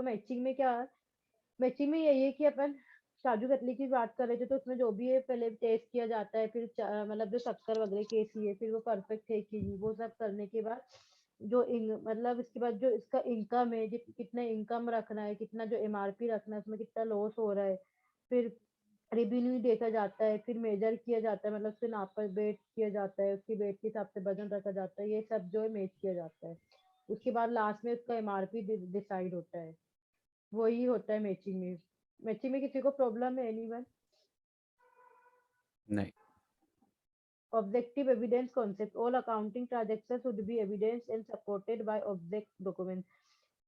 तो मैचिंग में क्या, मैचिंग में यही है कि अपन काजू कतली की बात कर रहे थे, तो उसमें जो भी है पहले टेस्ट किया जाता है, फिर मतलब जो शक्कर वगैरह केसी है, फिर वो परफेक्ट है कि नहीं, वो सब करने के बाद जो मतलब इसके बाद जो इसका इनकम है, कितना इनकम रखना है, कितना जो एमआरपी रखना है, उसमें कितना लॉस हो रहा है, फिर रेवेन्यू देखा जाता है, फिर मेजर किया जाता है, मतलब उसके नाप पर वेट किया जाता है, उसकी वेट के हिसाब से वजन रखा जाता है, ये सब जो है मेज किया जाता है। उसके बाद लास्ट में उसका एमआरपी डिसाइड होता है। वही होता है मैचिंग में। मैचिंग में किसी को प्रॉब्लम है एनीवन? नहीं। Objective evidence concept. All accounting transactions should be evidenced and supported by object documents.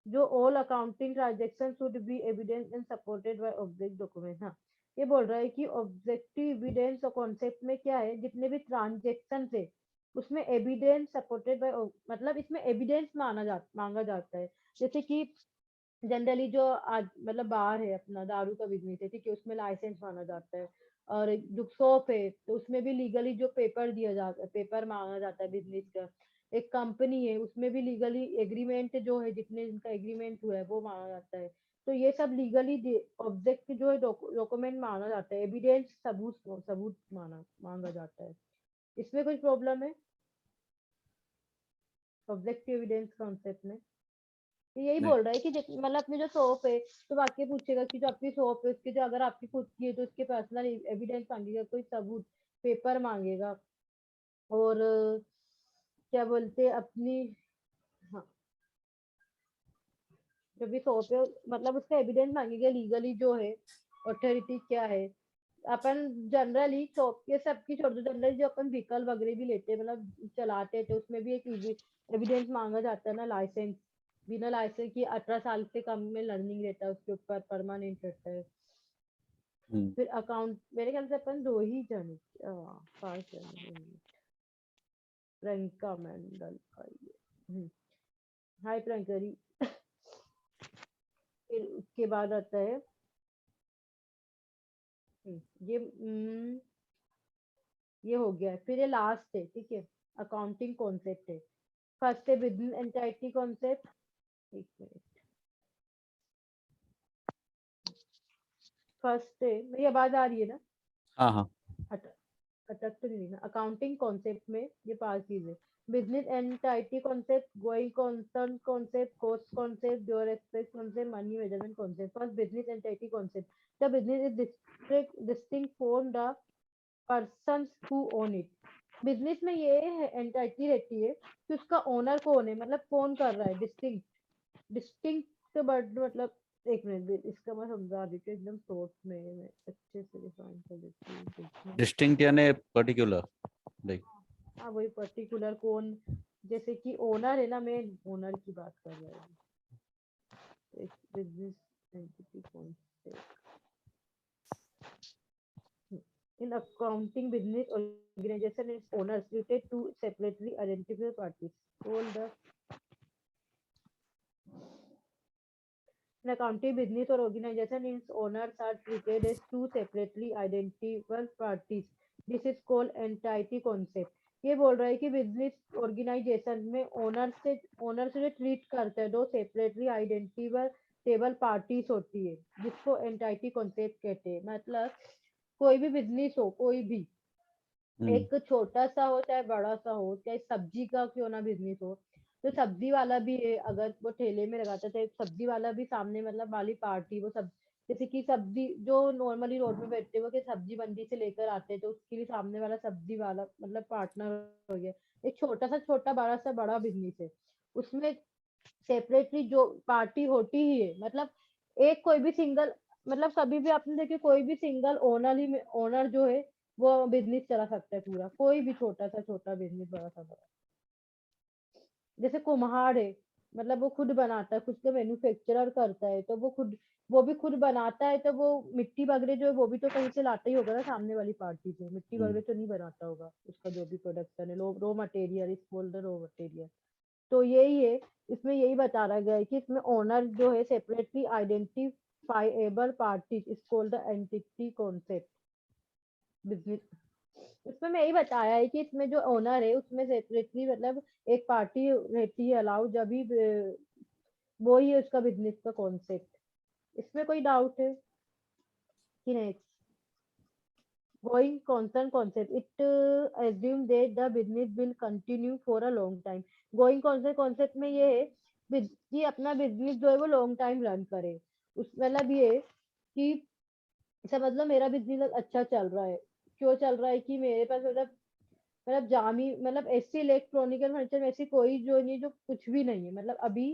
जो all accounting transactions should be evidenced and supported by object documents, हाँ, ये बोल रहा है कि ऑब्जेक्टिव एविडेंस और कॉन्सेप्ट में क्या है, जितने भी ट्रांजेक्शन है उसमें एविडेंस सपोर्टेड बाय, मतलब इसमें एविडेंस मांगा जाता है। जैसे कि जनरली जो आज मतलब बार है अपना दारू का बिजनेस है, ठीक है, उसमें लाइसेंस मांगा जाता है। और जो शॉप है तो उसमें भी लीगली जो पेपर दिया जाता है, पेपर मांगा जाता है बिजनेस का। एक कंपनी है उसमें भी लीगली एग्रीमेंट जो है, जितने जिनका एग्रीमेंट हुआ है वो मांगा जाता है। तो ये सब लीगली ऑब्जेक्ट जो है डॉक्यूमेंट मांगा जाता है, एविडेंस सबूत सबूत मांगा जाता है। इसमें कुछ प्रॉब्लम है ऑब्जेक्टिव एविडेंस कॉन्सेप्ट में? तो यही नहीं। बोल रहा है कि मतलब अपनी जो शॉप है, तो वाक्य पूछेगा कि जो आपकी शॉप है उसके जो अगर आपकी खुद की है तो उसके पर्सनल एविडेंस मांगेगा, कोई सबूत, पेपर मांगेगा। और क्या बोलते हैं अपनी, हाँ, जो भी शॉप है मतलब उसका एविडेंस मांगेगा लीगली जो है, अथॉरिटी क्या है। अपन जनरली शॉप के सबकी छोड़ दो, जनरली जो अपन व्हीकल वगैरह भी लेते हैं मतलब चलाते हैं, तो उसमें भी एक एविडेंस मांगा जाता है ना, लाइसेंस। बिना लाइसेंस की 18 साल से कम में लर्निंग रहता है उसके ऊपर, परमानेंट रहता है। हम्म। फिर अकाउंट मेरे ख्याल से अपन दो ही जने, 5 जने। प्रियंका मंडल का ये, हाय प्रियंका जी। फिर उसके बाद आता है ये ये हो गया है। फिर ये लास्ट है, ठीक है, अकाउंटिंग कॉन्सेप्ट है। फर्स्ट है बिजनेस एंटाइटी कॉन्सेप्ट। एक मिनट, फर्स्ट है, मेरी आवाज आ रही है ना? हाँ हाँ। अटक अटक तो नहीं ना? अकाउंटिंग कॉन्सेप्ट में ये 5 चीजें: business entity concept, going concern concept, cost concept, dual aspect concept, money measurement concept. First business entity concept. The business is distinct from the person who own it. Business में ये entity रहती है कि उसका owner कौन है, मतलब कौन कर रहा है। डिस्टिंक्ट, डिस्टिंक्ट वर्ड मतलब, एक मिनट इसका मैं समझा देती हूँ एकदम शॉर्ट में, मैं अच्छे से डिफाइन कर देती हूँ बिजनेस। डिस्टिंक्ट यानी पर्टिकुलर, लाइक। हाँ वही पर्टिकुलर कौन, जैसे कि ओनर है ना, मेन ओनर की बात कर रहे हैं। एक बिजनेस एंटिटी कौन से, in accounting business organization is owners treated to separately identify parties called the, in accounting business or organization its owners are treated as two separately identifiable parties. This is called entity concept. ये बोल रहा है कि business organisation में owner से जो treat करते हैं, दो सेपरेटली आइडेंटिफाइबल टेबल पार्टीज होती है, जिसको एंटाइटी कॉन्सेप्ट कहते हैं। मतलब कोई भी बिजनेस हो, कोई भी, हम्म। एक छोटा सा हो चाहे बड़ा सा हो, चाहे सब्जी का क्यों ना बिजनेस हो, तो सब्जी वाला भी है, अगर वो ठेले में लगाता है तो सब्जी वाला भी सामने मतलब वाली पार्टी वो सब, जैसे कि सब्जी जो नॉर्मली रोड में बैठते हो कि सब्जी मंडी से लेकर आते हैं, तो उसके लिए सामने वाला सब्जी वाला मतलब पार्टनर हो गया। एक छोटा सा छोटा बड़ा सा बड़ा बिजनेस है, उसमें सेपरेटली जो पार्टी होती ही है, मतलब एक कोई भी सिंगल, मतलब कभी भी आपने देखे कोई भी सिंगल ओनर जो है वो बिजनेस चला सकता है पूरा, कोई भी छोटा सा छोटा बिजनेस, बड़ा सा बड़ा। जैसे कुम्हार है, मतलब वो खुद बनाता है, खुद का मैन्युफैक्चरर करता है, तो वो भी खुद बनाता है, तो वो मिट्टी वगैरह जो है वो भी तो कहीं से लाता ही होगा ना, सामने वाली पार्टी से मिट्टी हम्म। वगैरह तो नहीं बनाता होगा, उसका जो भी प्रोडक्शन है, raw material is called the raw material. तो यही है, इसमें यही बता रहा गया है कि इसमें ओनर जो है separately identifiable party is called the entity concept business. इसमें मैं यही बताया है कि इसमें जो ओनर है उसमें सेपरेटली मतलब एक पार्टी रहती है अलाउ, जब भी वो ही है उसका बिजनेस का कॉन्सेप्ट। इसमें कोई डाउट है कि नहीं? Going concern concept, it assume that the business will continue for a long time. Going concern concept में ये है कि अपना बिजनेस जो है वो लॉन्ग टाइम रन करे। उस मतलब ये कि समझ लो मेरा बिजनेस अच्छा चल रहा है। क्यों चल रहा है कि मेरे पास मतलब जामी मतलब ऐसी इलेक्ट्रॉनिकल फर्नीचर में ऐसी कोई जो नहीं जो कुछ भी नहीं है। मतलब अभी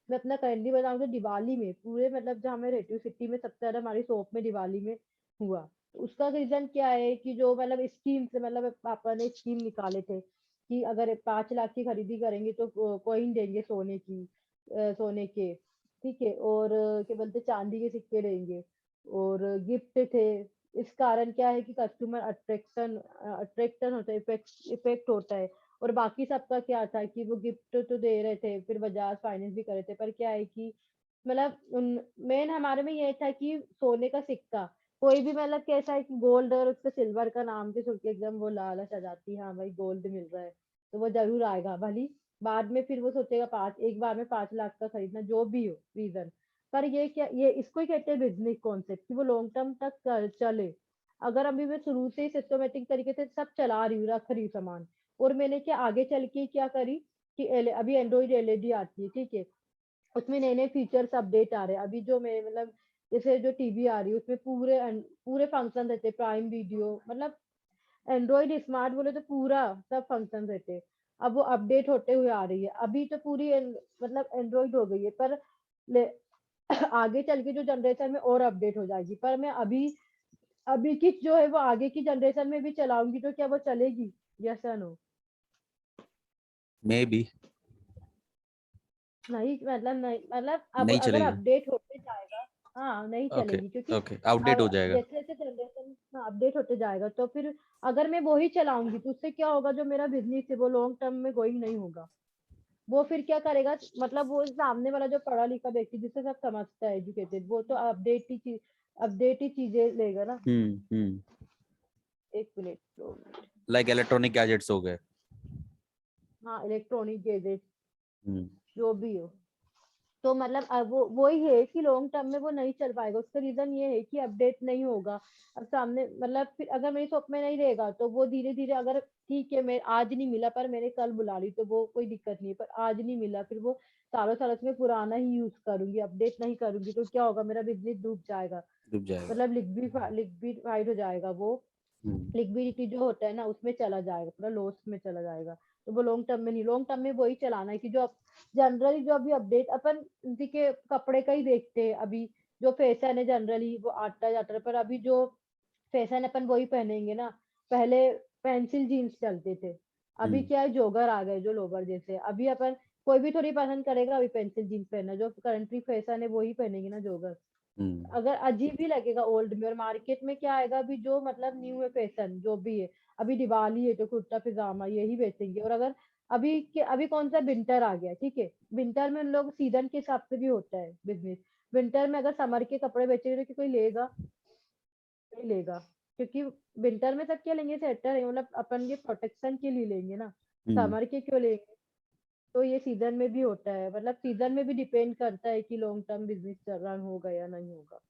मैं अपना करेंटली बताऊं तो दिवाली में पूरे मतलब जहाँ मैं रहती हूँ सिटी में सबसे ज्यादा हमारी शॉप में दिवाली में हुआ। उसका रीजन क्या है कि जो मतलब स्कीम से मतलब पापा ने स्कीम निकाले थे कि अगर 5 लाख की खरीदी करेंगे तो कॉइन देंगे सोने की, सोने के, ठीक है, और क्या बोलते चांदी के सिक्के देंगे और गिफ्ट थे। इस कारण क्या है कि कस्टमर अट्रैक्शन होता है, इफेक्ट होता है। और बाकी सबका क्या था कि वो गिफ्ट तो दे रहे थे, फिर बजाज फाइनेंस भी कर रहे थे, पर क्या है कि मतलब उन मेन हमारे में ये था कि सोने का सिक्का कोई भी मतलब कैसा है कि गोल्ड और उसके सिल्वर का नाम के सुन के एकदम वो लालच आ जाती है, हाँ भाई गोल्ड मिल रहा है तो वो जरूर आएगा भली। बाद में फिर वो सोचेगा पांच एक बार में 5 लाख का खरीदना जो भी हो रीजन। पर ये क्या ये इसको ही कहते हैं बिजनेस कॉन्सेप्ट कि वो लॉन्ग टर्म तक चले। अगर अभी मैं शुरू से ही सिस्टमेटिक तरीके से सब चला रही हूँ रख रही हूँ सामान, और मैंने क्या आगे चल के क्या करी कि अभी एंड्रॉइड एलईडी आती है, ठीक है, उसमें नए नए फीचर्स अपडेट आ रहे हैं। अभी जो मैं मतलब जैसे जो टीवी आ रही है उसमें पूरे पूरे फंक्शन रहते हैं, प्राइम वीडियो मतलब एंड्रॉइड स्मार्ट बोले तो पूरा सब फंक्शन रहते हैं। अब वो अपडेट होते हुए आ रही है। अभी तो पूरी मतलब एंड्रॉइड हो गई है, पर आगे चल के जो जनरेशन में और अपडेट हो जाएगी। पर मैं अभी अभी की जो है वो आगे की जनरेशन में भी चलाऊंगी तो क्या वो चलेगी? यस या नो? मे बी नहीं मतलब नहीं मतलब अब नहीं अगर चलेगी। अपडेट होते जाएगा, हाँ नहीं ओके, चलेगी क्योंकि ओके, आउटडेट हो जाएगा। जैसे जैसे जनरेशन अपडेट होते जाएगा तो फिर अगर मैं वो ही चलाऊंगी तो उससे क्या होगा, जो मेरा बिजनेस है वो लॉन्ग टर्म में गोइंग नहीं होगा। वो फिर क्या करेगा, मतलब वो सामने वाला जो पढ़ा लिखा व्यक्ति जिससे सब समझता है एजुकेटेड, वो तो अपडेट ही चीजें लेगा ना। हम्म। एक minute, 2 minute. Like electronic gadgets हो गए। हाँ इलेक्ट्रॉनिक गैजेट हम्म। जो भी हो, तो मतलब वो ही है कि लॉन्ग टर्म में वो नहीं चल पाएगा। उसका रीजन ये है कि अपडेट नहीं होगा। अब सामने मतलब फिर अगर मेरी शॉप में नहीं रहेगा तो वो धीरे धीरे अगर ठीक है मैं आज नहीं मिला पर मैंने कल बुला ली तो वो कोई दिक्कत नहीं है, पर आज नहीं मिला फिर वो सालों सालों से मैं पुराना ही यूज करूंगी, अपडेट नहीं करूंगी तो क्या होगा, मेरा बिजनेस डूब जाएगा। डूब जाएगा। मतलब लिक्विफाइड हो जाएगा वो, हम्म। लिक्विडिटी जो होता है ना उसमें चला जाएगा, पूरा लॉस में चला जाएगा। तो वो लॉन्ग टर्म में नहीं, लॉन्ग टर्म में वही चलाना है कि जो जनरली जो अभी अपडेट अपन के कपड़े का ही देखते हैं अभी, जो फैशन है जनरली वो आता जाता है, पर अभी जो फैशन अपन वही पहनेंगे ना। पहले पेंसिल जीन्स चलते थे, अभी हम्म। क्या है जोगर आ गए जो लोवर जैसे। अभी अपन कोई भी थोड़ी पसंद करेगा अभी पेंसिल जीन्स पहनना, जो करंटली फैशन है वही पहनेंगे ना जोगर। हम्म। अगर अजीब ही लगेगा ओल्ड में, और मार्केट में क्या आएगा अभी जो मतलब न्यू है फैशन जो भी है। अभी दिवाली है तो कुर्ता पजामा यही बेचेंगे। और अगर अभी कौन सा विंटर आ गया, ठीक है, विंटर में उन लोग सीजन के हिसाब से भी होता है बिजनेस। विंटर में अगर समर के कपड़े बेचेंगे तो कोई लेगा? नहीं लेगा, क्योंकि विंटर में सब क्या लेंगे, स्वेटर है मतलब अपन ये प्रोटेक्शन के लिए लेंगे ना, हम्म। समर के क्यों लेंगे? तो ये सीजन में भी होता है, मतलब सीजन में भी डिपेंड करता है कि लॉन्ग टर्म बिजनेस चल रहा होगा या नहीं होगा।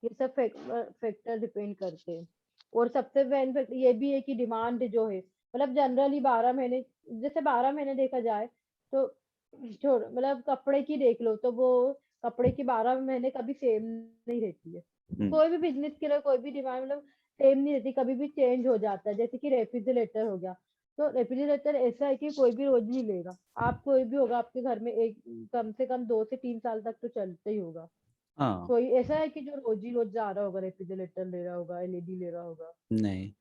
ये सब फैक्टर डिपेंड करते हैं। और सबसे मेन फैक्टर ये भी है कि डिमांड जो है मतलब जनरली 12 महीने, जैसे 12 महीने देखा जाए तो छोड़ मतलब कपड़े की देख लो तो वो कपड़े की 12 महीने कभी सेम नहीं रहती है। हम्म। कोई भी बिजनेस के लिए कोई भी डिमांड मतलब सेम नहीं रहती, कभी भी चेंज हो जाता है। जैसे कि रेफ्रिजरेटर हो गया, तो रेफ्रिजरेटर ऐसा है कि कोई भी रोज नहीं लेगा। आप कोई भी होगा आपके घर में एक कम से कम 2 से 3 साल तक तो चलता ही होगा। हाँ। कोई ऐसा है कि जो रोज ही रोज जा रहा होगा रेफ्रिजरेटर ले रहा होगा, एलईडी ले रहा होगा? नहीं।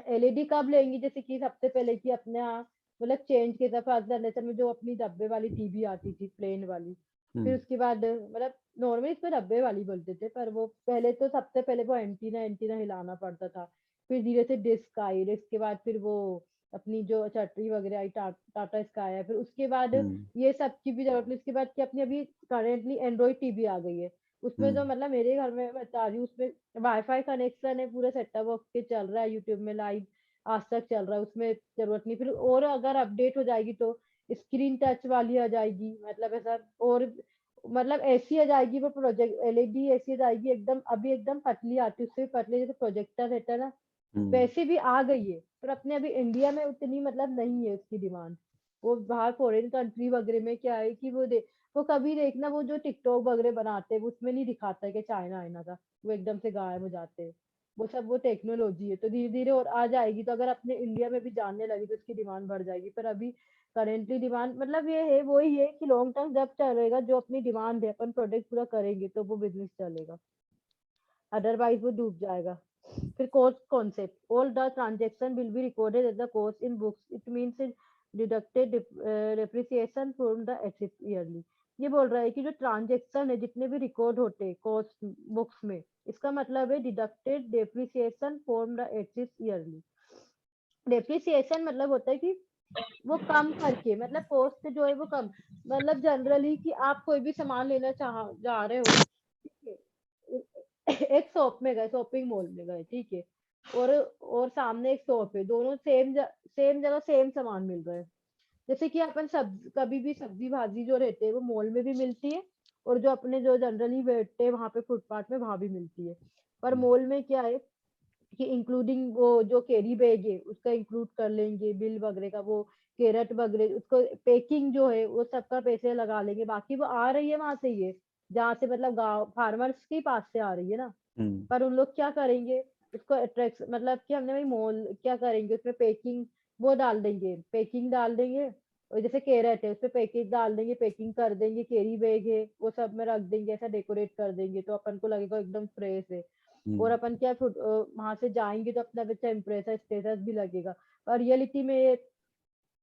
एलईडी कब लेंगी, जैसे कि सबसे पहले कि अपने यहाँ मतलब चेंज के दफा जनरेशन में जो अपनी डब्बे वाली टीवी आती थी प्लेन वाली, फिर हम्म। उसके बाद मतलब नॉर्मली इसको डब्बे वाली बोलते थे, पर वो पहले तो सबसे पहले वो एंटीना एंटीना हिलाना पड़ता था। फिर धीरे से डिस्क आई, डिस्क के बाद फिर वो अपनी जो छतरी वगैरह आई, टाटा स्काई आया, फिर उसके बाद हम्म। ये सब की भी जरूरत नहीं। उसके बाद की अपनी अभी करेंटली एंड्रॉइड टीवी आ गई है। उसमें जो हम्म। मतलब मेरे घर में बता रही हूँ उसमें वाईफाई कनेक्शन है, पूरा सेटअप बॉक्स के चल रहा है, यूट्यूब में लाइव आज तक चल रहा है, उसमें जरूरत नहीं। फिर और अगर अपडेट हो जाएगी तो स्क्रीन टच वाली आ जाएगी, मतलब ऐसा, और मतलब ऐसी आ जाएगी वो प्रोजेक्ट एलईडी ऐसी आ जाएगी एकदम, अभी एकदम पतली आती है, उससे पतली जैसे प्रोजेक्टर रहता है ना, वैसे भी आ गई है, पर अपने अभी इंडिया में उतनी मतलब नहीं है उसकी डिमांड। वो बाहर फॉरेन कंट्री वगैरह में क्या है कि वो कभी देखना, वो जो टिकटॉक वगैरह बनाते हैं वो उसमें नहीं दिखाता है कि चाइना आइना था, वो एकदम से गायब हो जाते हैं। वो सब वो टेक्नोलॉजी है, तो धीरे धीरे और आ जाएगी, तो अगर अपने इंडिया में भी जानने लगी तो उसकी डिमांड बढ़ जाएगी, पर अभी करेंटली डिमांड मतलब ये है, वही है कि लॉन्ग टर्म जब चलेगा, जो अपनी डिमांड है अपन प्रोडक्ट पूरा करेंगे तो वो बिजनेस चलेगा, अदरवाइज वो डूब जाएगा। फिर cost concept, all the transaction will be recorded as the cost in books, it means it deducted depreciation from the assets yearly। ये बोल रहा है कि जो ट्रांजेक्शन है जितने भी रिकॉर्ड होते हैं कॉस्ट बुक्स में, इसका मतलब है deducted depreciation from the assets yearly. Depreciation मतलब होता है कि वो कम करके, मतलब कॉस्ट जो है वो कम, मतलब जनरली कि आप कोई भी सामान लेना जा रहे हो, ठीक है, एक शॉप में गए, शॉपिंग मॉल में गए, ठीक है, और सामने एक शॉप है, दोनों सेम जगह सेम सामान मिल रहा है। जैसे कि अपन कभी भी सब्जी भाजी जो रहते हैं वो मॉल में भी मिलती है, और जो अपने जो जनरली बैठते हैं वहां पे फुटपाथ में वहां भी मिलती है। पर मॉल में क्या है कि इंक्लूडिंग वो जो कैरी बैग है उसका इंक्लूड कर लेंगे, बिल वगैरह का, वो कैरेट वगैरह, उसको पेकिंग जो है वो सबका पैसे लगा लेंगे, बाकी वो आ रही है वहां से, ये जहाँ से मतलब गाँव फार्मर्स के पास से आ रही है ना। पर उन लोग क्या करेंगे, उसको अट्रैक्ट मतलब कि हमने भाई मॉल क्या करेंगे, उसमें पेकिंग वो डाल देंगे, पेकिंग डाल देंगे, और जैसे कैरेट है उसपे पैकेज डाल देंगे, पैकिंग कर देंगे, कैरी बैग है वो सब में रख देंगे, ऐसा डेकोरेट कर देंगे तो अपन को लगेगा एकदम फ्रेश है। और अपन क्या वहां से जाएंगे तो अपना अच्छा इम्प्रेशन स्टेटस भी लगेगा। और रियलिटी में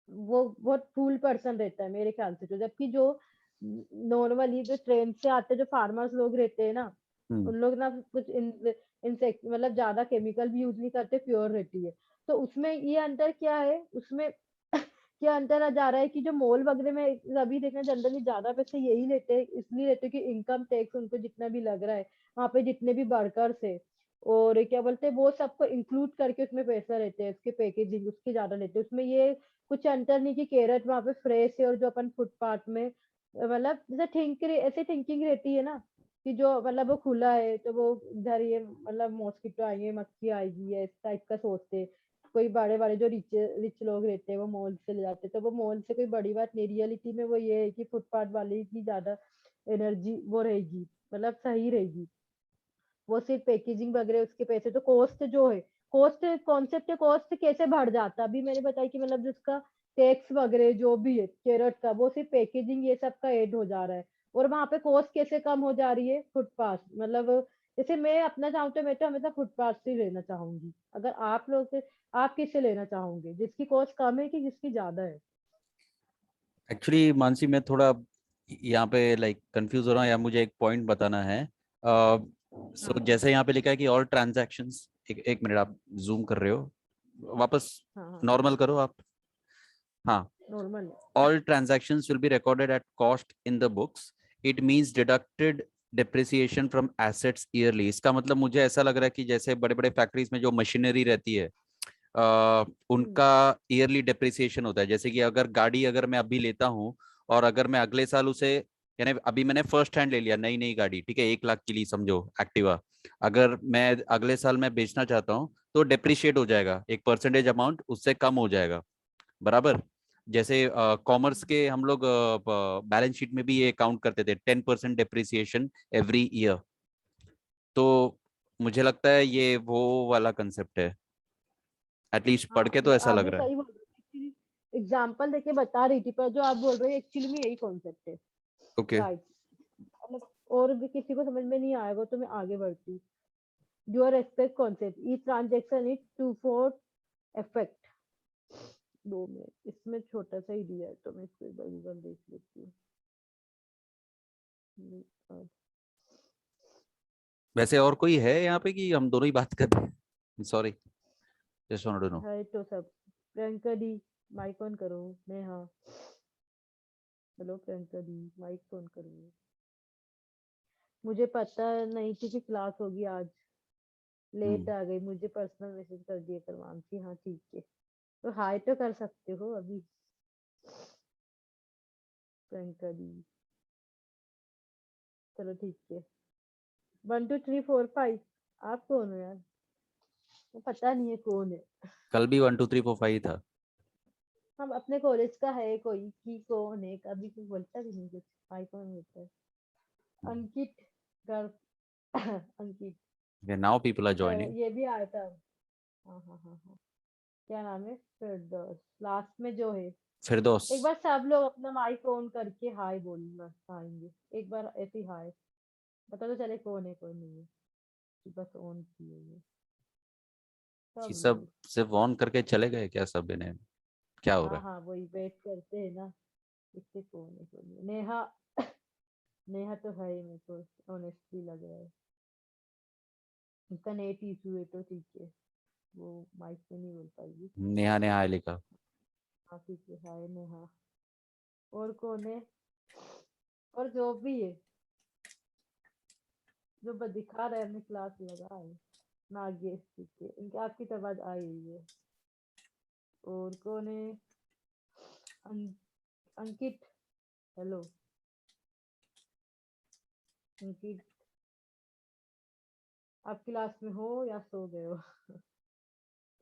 वो बहुत फूल पर्सन रहता है मेरे ख्याल से, तो जबकि जो नॉर्मली जो ट्रेन से आते जो फार्मर्स लोग रहते हैं ना, उन लोग ना कुछ इंसेक्ट मतलब ज्यादा केमिकल भी यूज नहीं करते, प्योर रहती है। तो उसमें ये अंतर क्या है, उसमें क्या अंतर आ जा रहा है कि जो मॉल वगैरह में अभी देखना जनरली ज्यादा पैसे यही लेते हैं, इसलिए लेते हैं कि इनकम टैक्स उनको जितना भी लग रहा है वहां पे, जितने भी वर्कर्स है और क्या बोलते हैं वो सबको इंक्लूड करके उसमें पैसा रहते हैं, उसके पैकेजिंग उसके ज्यादा लेते हैं। उसमें ये कुछ अंतर नहीं कि कैरेट वहां पे फ्रेश है और जो अपन फुटपाथ में, मतलब जैसे ऐसे थिंकिंग रहती है ना कि जो मतलब वो खुला है तो वो इधर ये मतलब मॉस्किटो आएंगे, मक्खी आएगी, है इस टाइप का सोचते हैं। कोई बड़े बड़े जो रिच रिच लोग रहते हैं वो मॉल से ले जाते हैं, तो वो मॉल से कोई बड़ी बात नहीं, रियलिटी में वो ये है कि फुटपाथ वाले की ज्यादा एनर्जी वो रहेगी, मतलब सही रहेगी। वो सिर्फ पैकेजिंग वगैरह उसके पैसे, तो कॉस्ट जो है, कॉस्ट कॉन्सेप्ट है, कॉस्ट कैसे बढ़ जाता, अभी मैंने बताया कि मतलब जिसका टैक्स वगैरह जो भी है कैरेट का, वो सिर्फ पैकेजिंग ये सब का ऐड हो जा रहा है, और वहां पे कॉस्ट कैसे कम हो जा रही है, फुटपाथ मतलब जैसे मैं अपना चाहूँ तो मैं तो हमेशा फुटपाथ से ही लेना चाहूंगी, अगर आप लोग आप किससे लेना चाहोगे, जिसकी कॉस्ट कम है कि जिसकी ज्यादा है? एक्चुअली मानसी मैं थोड़ा यहाँ पे लाइक कंफ्यूज हो रहा हूँ, या मुझे एक पॉइंट बताना है। हाँ सो जैसे यहाँ पे लिखा है कि ऑल ट्रांजैक्शंस, एक मिनट, आप जूम कर रहे हो, वापस हाँ हाँ, नॉर्मल करो आप। हाँ, normal. all transactions will be recorded at cost in the books. It means deducted depreciation from assets yearly। इसका मतलब मुझे ऐसा लग रहा है कि जैसे बड़े बड़े फैक्ट्रीज में जो मशीनरी रहती है, हम्म उनका ईयरली डिप्रिसिएशन होता है। जैसे कि अगर गाड़ी अगर मैं अभी लेता हूँ, और अगर मैं अगले साल उसे, यानी अभी मैंने फर्स्ट हैंड ले लिया नई नई गाड़ी, ठीक है, 1 लाख की ली समझो एक्टिवा, अगर मैं अगले साल मैं बेचना चाहता हूँ तो डिप्रिशिएट हो जाएगा, एक परसेंटेज अमाउंट उससे कम हो जाएगा, बराबर। जैसे कॉमर्स के हम लोग बैलेंस शीट में भी ये काउंट करते थे 10% डिप्रिसिएशन एवरी ईयर। तो मुझे लगता है ये वो वाला कंसेप्ट है, एटलीस्ट पढ़ हाँ, के तो ऐसा लग आपने रहा है। सही बोल रहे, एग्जाम्पल देके बता रही थी, पर जो आप बोल रहे हो एक्चुअली में यही कॉन्सेप्ट है। ओके। राइट। मतलब और भी किसी को समझ में नहीं आएगा तो मैं आगे बढ़ती। Your respect concept, each transaction is two fold effect. 2 minute, इसमें छोटा सा ही दिया है तो मैं इसको एक बार गूगल देख लेती हूँ। वैसे और कोई है यहाँ पे कि हम दोनों ही बात कर रहे हैं? Sorry, just wanted to know. है तो सब। प्रियंका दी, माइक ऑन करो। Neha, hello Priyanka di, mic on करो। मुझे पता नहीं थी कि क्लास होगी आज, लेट हम्म। आ गई, मुझे पर्सनल मैसेज कर दिया कर मानसी, हाँ ठीक है, तो हाय तो कर सकते हो अभी। प्रियंका दी। चलो ठीक है। 1 2 3 4 5। आप कौन हो यार? मुझे पता नहीं है कौन है। कल भी 1 2 3 4 5 था। हम अपने कॉलेज का है कोई कि कौन है, कभी कोई बोलता भी नहीं कुछ। भाई कौन बोलता है? Ankit girl. Ankit. Now people are joining. ये भी आया था। हाँ हाँ हाँ हाँ। क्या नाम है? फिरदौस लास्ट में जो है। फिरदौस। एक बार सब लोग अपना माइक ऑन करके हाय बोलना आएंगे। एक बार ऐसे ही हाय, पता तो चले कौन है कौन नहीं है। कि बस ऑन किए ये ये सब सब लोग। सिर्फ ऑन करके चले गए क्या सब? इन्हें क्या हो रहा हाँ है? हाँ वही वेट करते हैं ना। इससे कौन है कौन नहीं है। नेहा। नेहा तो है ही, मेरे को ऑनेस्टली लग रहा है। उसका नेट इशू है तो ठीक है, वो माइक पे नहीं बोल पाएगी। नेहा ने हाय लिखा। हाँ ठीक है, हाय नेहा। और कौन है? और जो भी है, जो दिखा रहा है अपनी क्लास लगा है। नागेश ठीक है, इनके आपकी तो आवाज आई हुई है। और कौन है? अं, अंकित। हेलो अंकित, आप क्लास में हो या सो गए हो?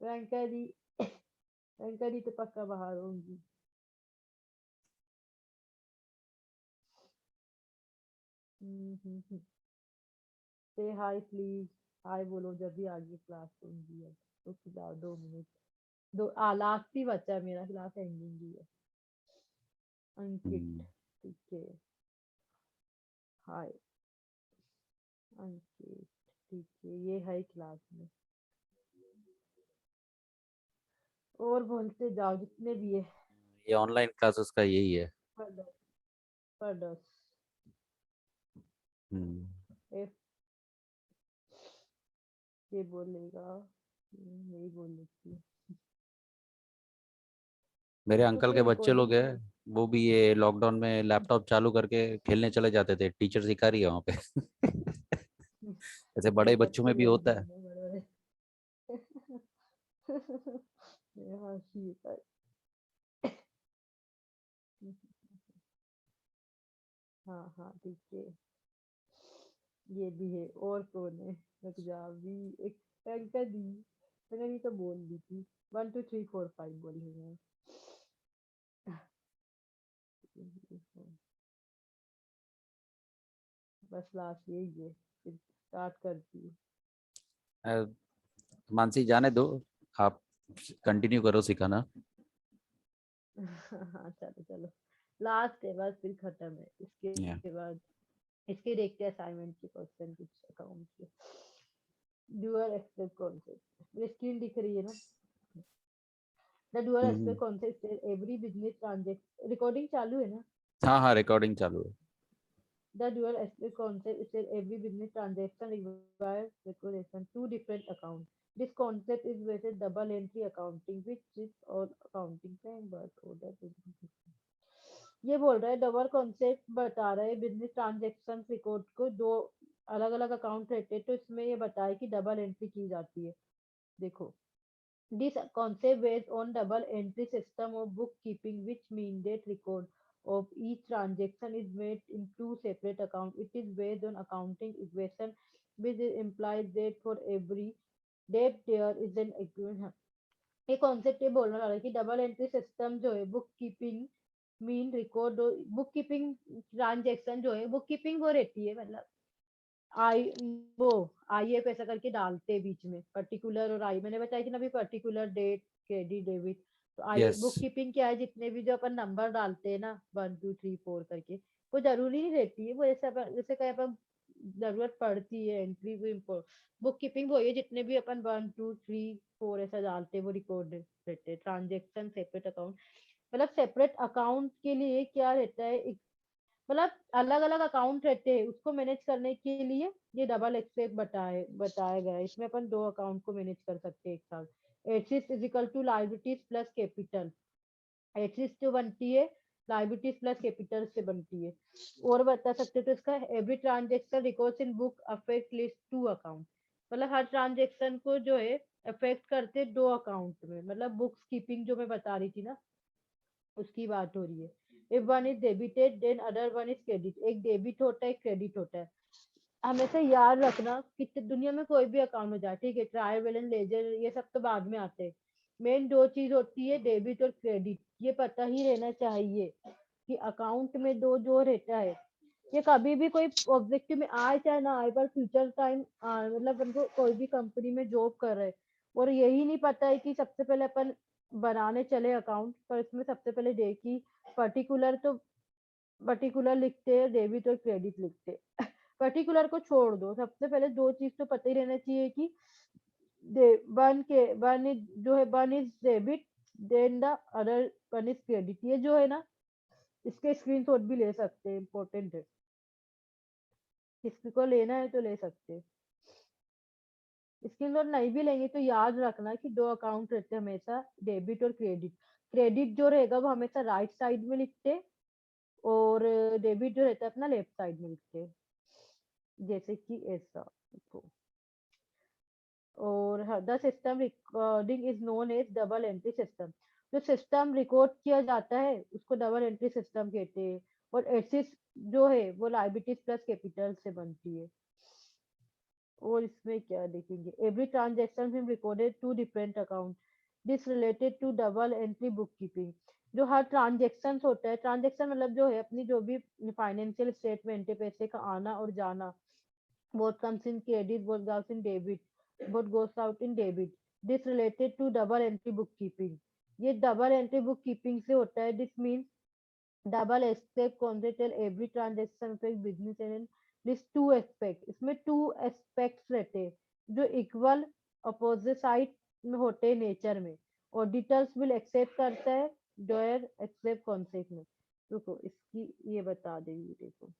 प्रियंका दी। प्रियंका दी तो पक्का बाहर होंगी। से हाय प्लीज। हाय बोलो जब भी आगे क्लास होंगी। अब तो जाओ 2 मिनट। दो लास्ट ही बचा है, मेरा क्लास एंडिंग ही है। अंकित हम्म, ठीक है। हाय अंकित ठीक है, ये है क्लास में। और बोलते जाओ जितने भी है। ये ऑनलाइन क्लासेस का यही है। पढ़ो पढ़ो। हम्म, एफ ये बोलेगा। यही बोल देती है। मेरे तो अंकल फिर के बच्चे लोग रिकॉर्डिंग हैं। तो। वो भी ये लॉकडाउन में लैपटॉप चालू करके खेलने चले जाते थे। टीचर सिखा रही है वहाँ पे। ऐसे ये बड़े बच्चों बच्चे में भी लोग होता भी है। हैं बड़े बड़े। ये हंसी है। हाँ हाँ ठीक है। ये भी है। और कौन है? रुक जा अभी। एक टंका दी। टंका दी तो बोल दी थी। 1 2 3 4 5 बोली मैं। बस लास्ट यही है, फिर स्टार्ट करती हूँ। अ, मानसी जाने दो। आप कंटिन्यू करो सिखाना। हाँ चलो चलो। लास्ट है बस, फिर खत्म है या इसके बाद। इसके देखते हैं असाइनमेंट के क्वेश्चन कुछ अकाउंट के। ड्यूअल एक्सपेक्ट कॉन्सेप्ट मेरी स्क्रीन दिख रही है ना? The dual expect hmm, concept every business transaction. Recording चालू है ना? हाँ हाँ रिकॉर्डिंग चालू है। The dual aspect concept is that every business transaction requires recordation two different accounts. This concept is based on double entry accounting, which is all accounting framework order. ये बोल रहा है डबल कॉन्सेप्ट बता रहा है business transaction record को दो अलग अलग अकाउंट रहते हैं, तो इसमें ये बताया कि डबल एंट्री की जाती है। देखो, this concept based on double entry system of bookkeeping, which means that record of each transaction is made in two separate accounts. It is based on accounting equation, which implies that for every debt there is an equivalent. ये concept ये बोलने वाला है कि double entry system जो है book keeping mean record book keeping transaction जो है बुक कीपिंग वो रहती है, मतलब आई वो आई एफ ऐसा करके डालते हैं बीच में पर्टिकुलर, और आई मैंने बताया कि ना अभी पर्टिकुलर डेट क्रेडिट डेबिट। तो आई यस। बुक कीपिंग क्या है, जितने भी जो अपन नंबर डालते हैं ना 1 2 3 4 करके, वो जरूरी नहीं रहती है वो ऐसे जैसे कहीं अपन जरूरत पड़ती है एंट्री वो बुक कीपिंग वो है जितने भी अपन 1 2 3 4 ऐसा डालते हैं वो रिकॉर्ड रहते हैं। ट्रांजेक्शन सेपरेट अकाउंट मतलब सेपरेट अकाउंट के लिए क्या रहता है, मतलब अलग अलग अकाउंट रहते हैं उसको मैनेज करने के लिए ये डबल एक्सेप बताया गया है। इसमें अपन दो अकाउंट को मैनेज कर सकते हैं एक साथ। Assets is equal to liabilities plus capital. Assets जो बनती है लायबिलिटीज प्लस कैपिटल से बनती है। और बता सकते हो तो इसका every transaction records in book affect least two account, मतलब हर ट्रांजेक्शन को जो है अफेक्ट करते दो अकाउंट में, मतलब बुक्स कीपिंग जो मैं बता रही थी ना उसकी बात हो रही है। If one is debited then other one is credit. एक डेबिट होता है, क्रेडिट होता है। हमेशा याद रखना कि दुनिया में कोई भी अकाउंट हो जाए, ठीक है, ट्रायल बैलेंस, लेजर, ये सब तो बाद में आते हैं। मेन दो चीज होती है, डेबिट और क्रेडिट। ये पता ही रहना चाहिए कि अकाउंट में दो जो रहता है, ये कभी भी कोई ऑब्जेक्टिव में आए चाहे ना आए, पर फ्यूचर टाइम मतलब उनको कोई भी कंपनी में जॉब कर रहे हैं और यही नहीं पता है कि सबसे पहले अपन बनाने चले अकाउंट, पर इसमें सबसे पहले देखी पर्टिकुलर तो पर्टिकुलर लिखते हैं, डेबिट और क्रेडिट लिखते हैं। पर्टिकुलर को छोड़ दो, सबसे पहले दो चीज तो पता ही रहना चाहिए कि वन इज जो है, one is debit then the other one is credit. ये जो है ना, इसके स्क्रीनशॉट भी ले सकते हैं, इंपॉर्टेंट है, किसी को लेना है तो ले सकते हैं। स्क्रीनशॉट नहीं भी लेंगे तो याद रखना कि दो अकाउंट रहते हैं हमेशा, डेबिट और क्रेडिट। क्रेडिट जो रहेगा वो हमेशा राइट साइड में लिखते, और डेबिट जो रहता है अपना लेफ्ट साइड में लिखते, जैसे कि ऐसा देखो। और the system recording is known as double entry system. जो सिस्टम रिकॉर्ड किया जाता है उसको डबल एंट्री सिस्टम कहते हैं। और एसेट्स जो है वो लायबिलिटीज प्लस कैपिटल से बनती है। और इसमें क्या देखेंगे, every transaction is recorded to different account, this related to double entry book keeping. जो हर ट्रांजेक्शन होता है, ट्रांजेक्शन मतलब जो है अपनी जो भी फाइनेंशियल स्टेटमेंट है, पैसे का आना और जाना, both comes in credit, both goes in debit, both goes out in debit. This related to double entry bookkeeping. ये डबल एंट्री बुक कीपिंग से होता है। This means double aspect concept every transaction पे business and this two aspect, इसमें two aspects रहते हैं जो equal opposite side में होते हैं नेचर में। ऑडिटर्स विल एक्सेप्ट करता है डोयर एक्सेप्ट कॉन्सेप्ट में। देखो इसकी ये बता देंगे, देखो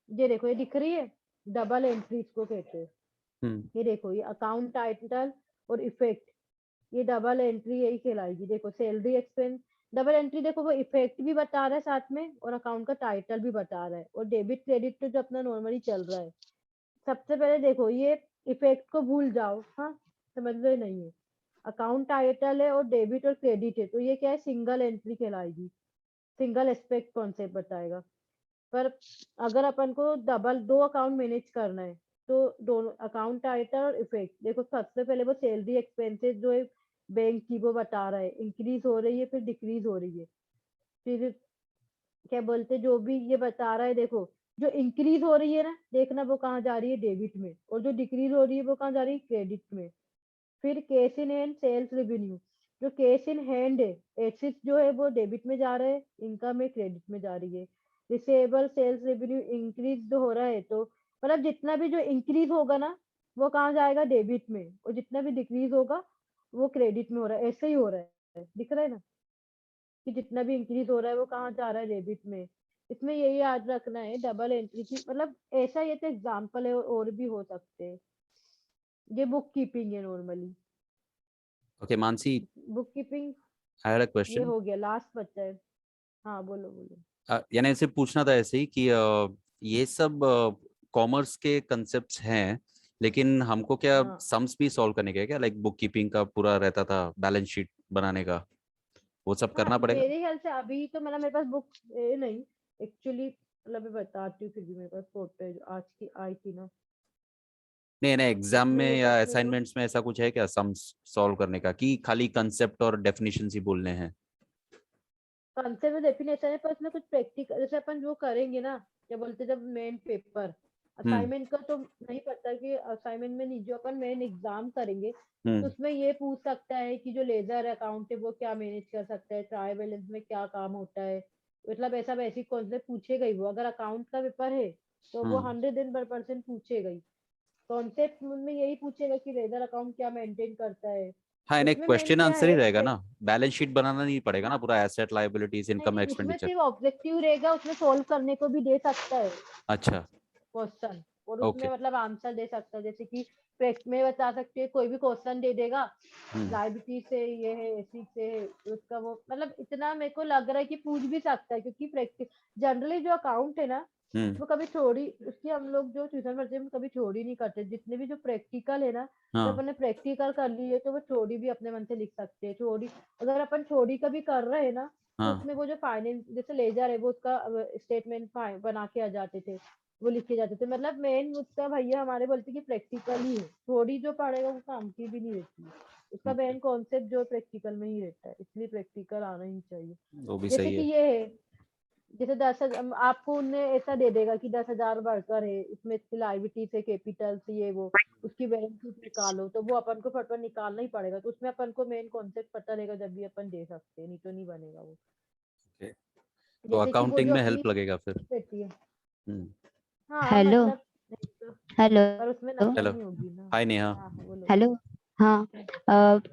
ये देखो, ये दिख रही है डबल एंट्री इसको कहते हैं। ये देखो, ये अकाउंट टाइटल और इफेक्ट, ये डबल एंट्री यही कहलाएगी। देखो सैलरी एक्सपेंस, डबल एंट्री देखो वो इफेक्ट भी बता रहा है साथ में और अकाउंट का टाइटल भी बता रहा है। और डेबिट क्रेडिट तो जो अपना नॉर्मली चल रहा है। सबसे पहले देखो ये इफेक्ट को भूल जाओ, हाँ समझ रहे नहीं है। अकाउंट टाइटल है और डेबिट और क्रेडिट है, तो ये क्या है, सिंगल एंट्री कहलाएगी, सिंगल एस्पेक्ट कॉन्सेप्ट बताएगा। पर अगर अपन को डबल दो अकाउंट मैनेज करना है तो दोनों अकाउंट टाइटल और इफेक्ट, देखो सबसे पहले वो सैलरी एक्सपेंसेस जो है बैंक की वो बता रहा है, इंक्रीज हो रही है फिर डिक्रीज हो रही है। फिर क्या बोलते, जो भी ये बता रहा है, देखो जो इंक्रीज हो रही है ना, देखना वो कहाँ जा रही है, डेबिट में, और जो डिक्रीज हो रही है वो कहाँ जा रही है, क्रेडिट में। फिर cash in hand sales revenue, जो कैश इन हैंड है, एसेट्स जो है वो डेबिट में जा रहा है, इनकम है क्रेडिट में जा रही है। रिसेबल सेल्स रेवेन्यू इंक्रीज हो रहा है, तो मतलब जितना भी जो इंक्रीज होगा ना वो कहाँ जाएगा, डेबिट में, और जितना भी डिक्रीज होगा वो क्रेडिट में हो रहा है। ऐसे ही हो रहा है, दिख रहा है ना, कि जितना भी इंक्रीज हो रहा है वो कहाँ जा रहा है, डेबिट में। इसमें यही याद रखना है डबल एंट्री की, मतलब ऐसा, ये तो एग्जाम्पल है और भी हो सकते हैं। ये बुक कीपिंग है normally. Okay Mansi, book keeping I had a ये क्वेश्चन। हो गया, लास्ट बच्चा है। हाँ बोलो बोलो। यानी ऐसे पूछना था ऐसे ही कि ये सब कॉमर्स के कंसेप्ट्स हैं, लेकिन हमको क्या हाँ सम्स भी सॉल्व करने के हैं क्या, लाइक बुक कीपिंग का पूरा रहता था, बैलेंस शीट बनाने का, वो सब हाँ, करना पड़ेगा? मेरे ख्याल से अभी तो मतलब मेरे पास बुक नहीं एक्चुअली, मतलब मैं बताती हूँ, फिर भी मेरे पास फोटो है जो आज की आई थी ना, नहीं नहीं, एग्जाम उसमें में मेरे या पास मेरे को असाइनमेंट्स में ऐसा कुछ है क्या सम्स सॉल्व करने का, कि खाली कंसेप्ट और डेफिनेशन ही बोलने हैं? कॉन्सेप्ट में डेफिनेशन है, पर उसमें कुछ प्रैक्टिकल जैसे अपन जो करेंगे ना, क्या बोलते, जब मेन पेपर, हम्म असाइनमेंट का तो नहीं पता कि असाइनमेंट में नहीं, जो अपन मेन एग्जाम करेंगे तो हम्म उसमें ये पूछ सकता है कि जो लेजर अकाउंट है वो क्या मैनेज कर सकता है, ट्रायल बैलेंस में क्या काम होता है। मतलब ऐसा बेसिक कॉन्सेप्ट पूछेगा ही वो, अगर अकाउंट का पेपर है तो वो हम्म 100% पूछेगा ही। कॉन्सेप्ट में यही पूछेगा कि लेजर अकाउंट क्या मेंटेन करता है। हाँ, इन्हें उसमें मेन क्वेश्चन क्या आंसर ही है, रहेगा ना, बैलेंस शीट बनाना नहीं पड़ेगा ना, हाँ पूरा एसेट लायबिलिटीज नहीं इनकम नहीं, उसमें एक्सपेंडिचर। सिर्फ ऑब्जेक्टिव रहेगा, उसमें सोल्व करने को भी दे सकता है अच्छा। क्वेश्चन, और उसमें ओके। मतलब आंसर दे सकता है। जैसे कि प्रैक्ट में बता सकते हैं, कोई भी क्वेश्चन दे देगा, हम्म लाइबिलिटी से ये है, ऐसी से है, उसका वो मतलब इतना मेरे को लग रहा है कि पूछ भी सकता है, क्योंकि प्रैक्टिस जनरली जो अकाउंट है ना हम्म वो कभी छोड़ी, उसकी हम लोग जो ट्यूशन पढ़ते हैं कभी छोड़ी नहीं करते। जितने भी जो प्रैक्टिकल है ना, जब हाँ अपने प्रैक्टिकल कर लिए तो वो छोड़ी भी अपने मन से लिख सकते हैं। छोड़ी अगर अपन छोड़ी का भी कर रहे हैं ना तो हाँ उसमें वो जो फाइनेंस जैसे लेजर है वो उसका स्टेटमेंट बना के आ जाते थे, वो लिख के जाते थे। मतलब मेन मुद्दा भैया हमारे बोलते कि प्रैक्टिकल ही है, थोड़ी जो पढ़ेगा वो काम की भी नहीं रहती है। उसका okay, मेन कॉन्सेप्ट जो प्रैक्टिकल में ही रहता है, इसलिए प्रैक्टिकल आना ही चाहिए। वो भी जैसे सही कि है। ये है, जैसे 10,000 आपको उन्हें ऐसा दे देगा कि 10,000 वर्कर है, इसमें इसकी लाइबिलिटी से कैपिटल से ये वो, उसकी बैलेंस शीट निकालो, तो वो अपन को फटफट निकालना ही पड़ेगा। तो उसमें अपन को मेन कॉन्सेप्ट पता रहेगा जब भी अपन दे सकते हैं, नहीं तो नहीं बनेगा वो। Okay, तो जैसे कि वो अकाउंटिंग जो में अपनी हेल्प लगेगा फिर। रहती है, हम्म। हाँ हेलो मतलब नहीं तो, हेलो पर उसमें नकल हेलो। नहीं होगी ना। हाय नेहा। हाँ हाँ, बोलो। हेलो। हाँ,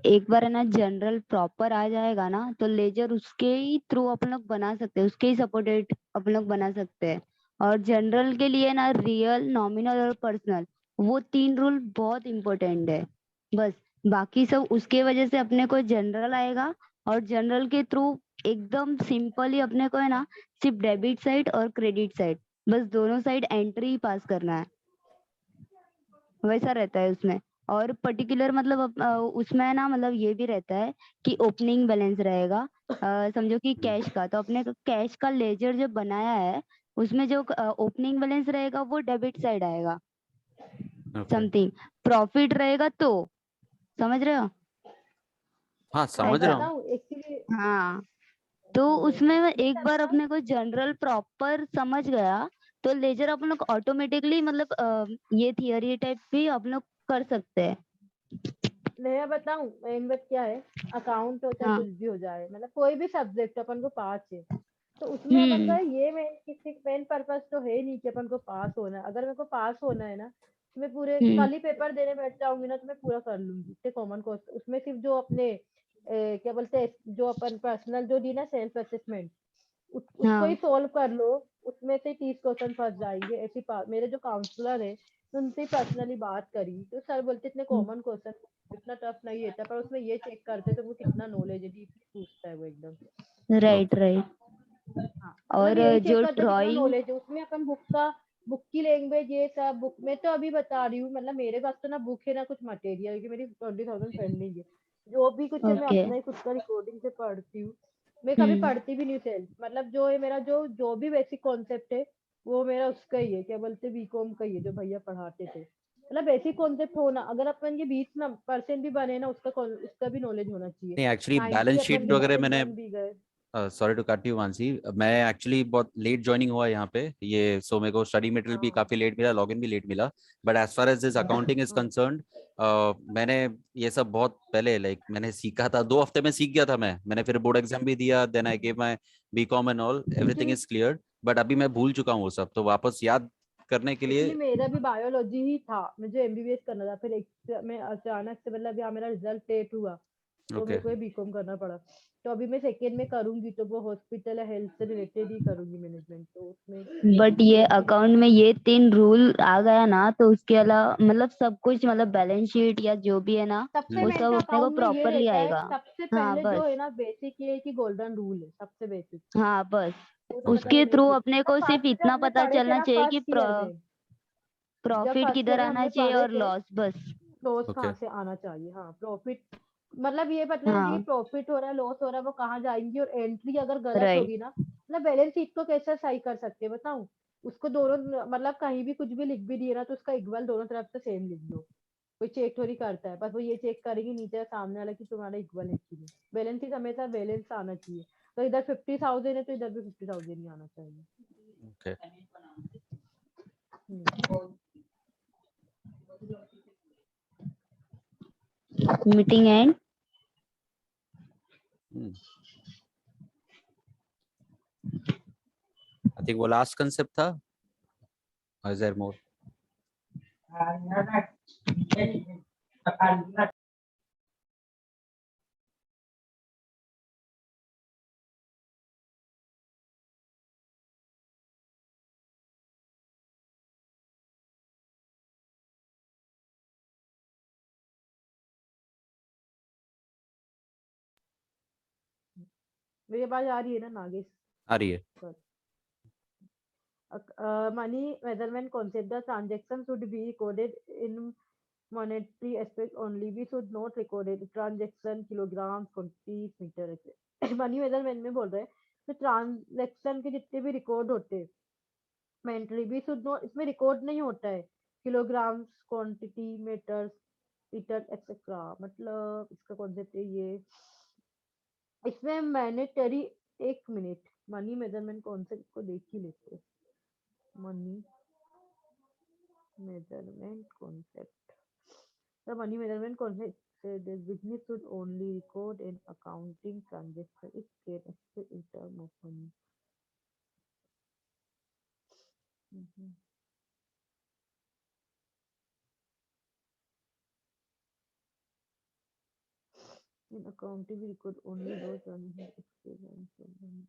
एक बार है ना जनरल प्रॉपर आ जाएगा ना तो लेजर उसके ही थ्रू अपन लोग बना सकते हैं, उसके ही सपोर्टेड अपन लोग बना सकते हैं। और जनरल के लिए ना रियल, नॉमिनल और पर्सनल, वो 3 रूल बहुत इंपॉर्टेंट है। बस बाकी सब उसके वजह से अपने को जनरल आएगा। और जनरल के थ्रू एकदम सिंपल ही अपने को है ना सिर्फ डेबिट साइड और क्रेडिट साइड, बस दोनों साइड एंट्री ही पास करना है, वैसा रहता है उसमें। और पर्टिकुलर मतलब उसमें है ना मतलब ये भी रहता है कि ओपनिंग बैलेंस रहेगा। समझो कि कैश का, तो अपने कैश का लेजर जो बनाया है उसमें जो ओपनिंग बैलेंस रहेगा वो डेबिट साइड आएगा। ओके। समथिंग प्रॉफिट रहेगा तो, समझ रहे हो? हाँ मैं समझ रहा हूँ। बताऊँ एक्चुअली, हाँ, तो उसमें मैं एक बार अपने को जनरल प्रॉपर समझ गया तो लेजर अपन लोग ऑटोमेटिकली मतलब ये थियरी टाइप भी अपन लोग कर सकते हैं। मैं बताऊँ मेन बात क्या है, अकाउंट हो चाहे हाँ। कुछ भी हो जाए, मतलब कोई भी सब्जेक्ट अपन को पास है, तो उसमें अपन का हम्म। ये मेन किसी मेन पर्पस तो है नहीं कि अपन को पास होना है। अगर मेरे को पास होना है ना, तो मैं पूरे हम्म। कल ही पेपर देने बैठ जाऊंगी ना, तो मैं पूरा कर लूंगी इतने कॉमन कोर्स। उसमें सिर्फ जो अपने क्या बोलते हैं, जो अपन पर्सनल जो दी ना सेल्फ असेसमेंट, उसको ही हाँ। सोल्व कर लो, उसमें से 30 क्वेश्चन फंस जाएंगे। मेरे जो काउंसलर है, उनसे पर्सनली बात करी तो सर बोलते इतने कॉमन क्वेश्चन इतना टफ नहीं रहता, पर उसमें ये चेक करते तो वो कितना नॉलेज है, डीपली पूछता है वो एकदम। Right okay. राइट। हाँ, मतलब और यही चेक जो करते कितना ड्राइंग, नॉलेज है उसमें। अपन बुक की लैंग्वेज ये सब बुक में तो अभी बता रही हूँ, मतलब मेरे पास तो ना बुक है ना कुछ मटेरियल, क्योंकि मेरी 20,000 पेंडिंग है। जो भी कुछ है मैं ओके। अपना ही खुद का रिकॉर्डिंग से पढ़ती हूँ। मैं कभी हम्म। पढ़ती भी नहीं सेल्फ, मतलब जो है मेरा जो जो भी बेसिक कॉन्सेप्ट है वो मेरा उसका ही है, क्या बोलते बीकॉम का ही है जो भैया पढ़ाते थे। मतलब बेसिक कॉन्सेप्ट होना, अगर अपन के 20% भी बने ना, उसका भी नॉलेज होना चाहिए। नहीं एक्चुअली 90 बैलेंस अपन शीट के वगैरह नॉलेज मैंने, बन भी गए। Sorry to cut you Mansi, मैं एक्चुअली बहुत लेट ज्वाइनिंग हुआ यहाँ पे ये, सो मेरे को स्टडी मटेरियल भी हाँ काफी लेट मिला, लॉगिन भी लेट मिला। But as far as this accounting is हाँ कंसर्न्ड, मैंने ये सब बहुत पहले लाइक मैंने सीखा था, 2 हफ्ते में सीख गया था मैंने फिर बोर्ड एग्जाम भी दिया, then I gave my BCom and all, everything actually is clear. But अभी मैं भूल चुका हूँ वो सब, तो वापस याद करने के लिए। एक्चुअली मेरा भी बायोलॉजी ही था, मुझे एमबीबीएस करना था, फिर मैं अचानक से मतलब यहाँ मेरा रिजल्ट लेट हुआ, तो ओके। मेरे को बीकॉम करना पड़ा। तो अभी मैं सेकेंड में करूंगी तो वो हॉस्पिटल या हेल्थ से रिलेटेड ही करूंगी मैनेजमेंट, तो उसमें बट ये थोड़ा सा अकाउंट में ये 3 रूल आ गया ना तो उसके अलावा मतलब सब कुछ मतलब बैलेंस शीट या जो भी है ना सबसे वो हम्म। मेन सब तो अपने को अकाउंट में ये प्रॉपरली रहता है, आएगा। सबसे हाँ पहले जो बस। है ना बेसिक ये है कि गोल्डन रूल है सबसे बेसिक, हाँ बस, वो तो पता उसके रहना ही थ्रू चाहिए। अपने जब को सिर्फ फर्स्ट जब इतना हमने पता पढ़े थे चलना ना चाहिए कि फर्स्ट ईयर में, जब प्रॉफिट फर्स्ट किधर ईयर में आना हमने चाहिए पढ़े और थे लॉस, बस। Loss okay. कहाँ से आना चाहिए, हाँ प्रॉफिट, मतलब ये पता है कि हाँ प्रॉफिट हो रहा है लॉस हो रहा है वो कहाँ जाएंगी, और एंट्री अगर गलत राइट। होगी ना, मतलब बैलेंस शीट को कैसे सही कर सकते हैं बताऊं। उसको दोनों मतलब कहीं भी कुछ भी लिख भी दिए ना, तो उसका इक्वल दोनों तरफ से सेम लिख दो। कोई चेक थोड़ी करता है, बस वो ये चेक करेगी नीचे सामने वाला कि तुम्हारा इक्वल है कि नहीं। बैलेंस शीट हमेशा बैलेंस आना चाहिए, तो इधर 50,000 है तो इधर भी 50,000 ही आना चाहिए। Okay. Hmm. Meeting and. I think वो लास्ट कंसेप्ट था, इज देयर मोर? मेरी आवाज आ रही है ना नागेश? आ रही है। Money measurement concept, the transaction should be recorded in monetary aspect only. We should not record it transaction kilograms, quantities, meter, etc. Money measurement में बोल रहे हैं तो ट्रांजैक्शन के जितने भी रिकॉर्ड होते हैं मेंटली भी शुड नो, इसमें रिकॉर्ड नहीं होता है kilograms, quantity, metres, litre etcetera, मतलब इसका कॉन्सेप्ट है ये। इसमें मैंडेटरी, एक मिनट, मनी मेजरमेंट कॉन्सेप्ट को देख ही लेते हैं। Money measurement concept. The money measurement concept says that business should only record an accounting transaction it can express in terms of money. Mhm. In accounting, we record only those transactions experienced in money.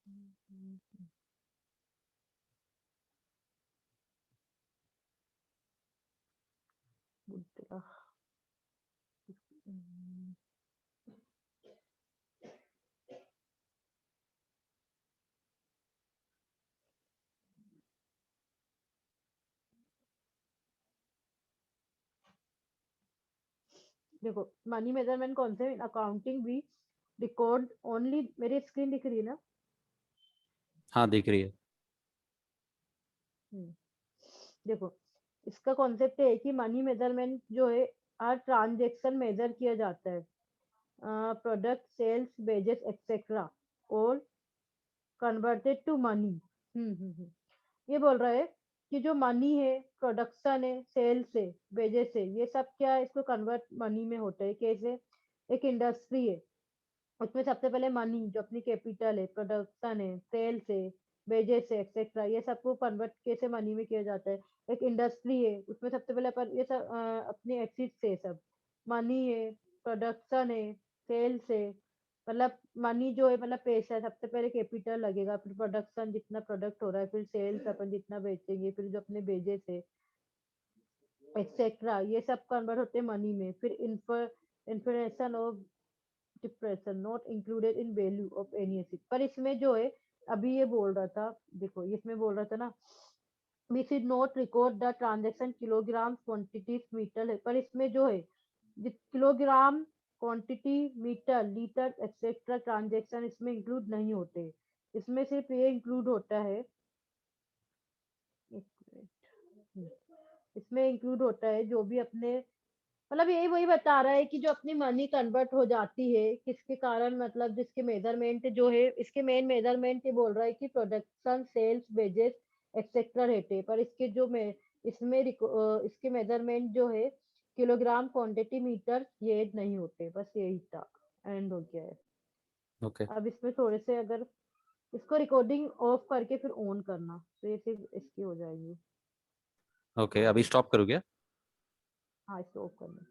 Mhm. Buddha. Mhm. देखो money measurement concept in accounting भी record only, मेरी screen दिख रही है ना? हाँ दिख रही है। हम्म, देखो इसका कॉन्सेप्ट है कि मनी मेजरमेंट जो है हर ट्रांजेक्शन मेजर किया जाता है, प्रोडक्ट सेल्स, वेजेस एक्सेट्रा, और कन्वर्टेड टू मनी। ये बोल रहा है कि जो मनी है, प्रोडक्शन है, सेल्स है, वेजेस है, ये सब क्या है, इसको कन्वर्ट मनी में होता है। कैसे? एक इंडस्ट्री है, उसमें सबसे पहले मनी जो अपनी कैपिटल है, प्रोडक्शन है, सेल्स है, वेजेस है एक्सेट्रा, ये सबको कन्वर्ट कैसे मनी में किया जाता है। एक इंडस्ट्री है, उसमें सबसे पहले अपन ये सब अपने एसेट्स है, सब मनी है, प्रोडक्शन है, सेल्स है, मतलब मनी जो है मतलब पैसा है, सबसे पहले कैपिटल लगेगा, फिर प्रोडक्शन जितना प्रोडक्ट हो रहा है, फिर सेल्स अपन जितना बेचेंगे, फिर जो अपने वेजेस है एक्सेट्रा, ये सब कन्वर्ट होते हैं मनी में। फिर information of depression not included in value of any asset. पर इसमें जो है अभी ये बोल रहा था, देखो इसमें बोल रहा था ना, we should not record the transaction kilogram quantities metre है, पर इसमें जो है kilogram, quantity, metre, litre etcetera transaction इसमें इंक्लूड नहीं होते। इसमें सिर्फ ये इंक्लूड होता है, एक मिनट, इसमें इंक्लूड होता है जो भी अपने, मतलब यही वही बता रहा है कि जो अपनी मनी कन्वर्ट हो जाती है किसके कारण, मतलब जिसके मेजरमेंट जो है, इसके मेन मेजरमेंट ये बोल रहा है कि प्रोडक्शन, सेल्स, वेजेस एक्सेट्रा रहते हैं, पर इसके जो में इसमें इसके मेजरमेंट जो है किलोग्राम, क्वांटिटी, मीटर, ये नहीं होते। बस यही था, एंड हो गया है। ओके अब इसमें थोड़े से अगर इसको रिकॉर्डिंग ऑफ करके फिर ऑन करना तो ये फिर इसकी हो जाएगी। ओके, अभी स्टॉप करूँ क्या? हाँ, इसको ऑफ करना।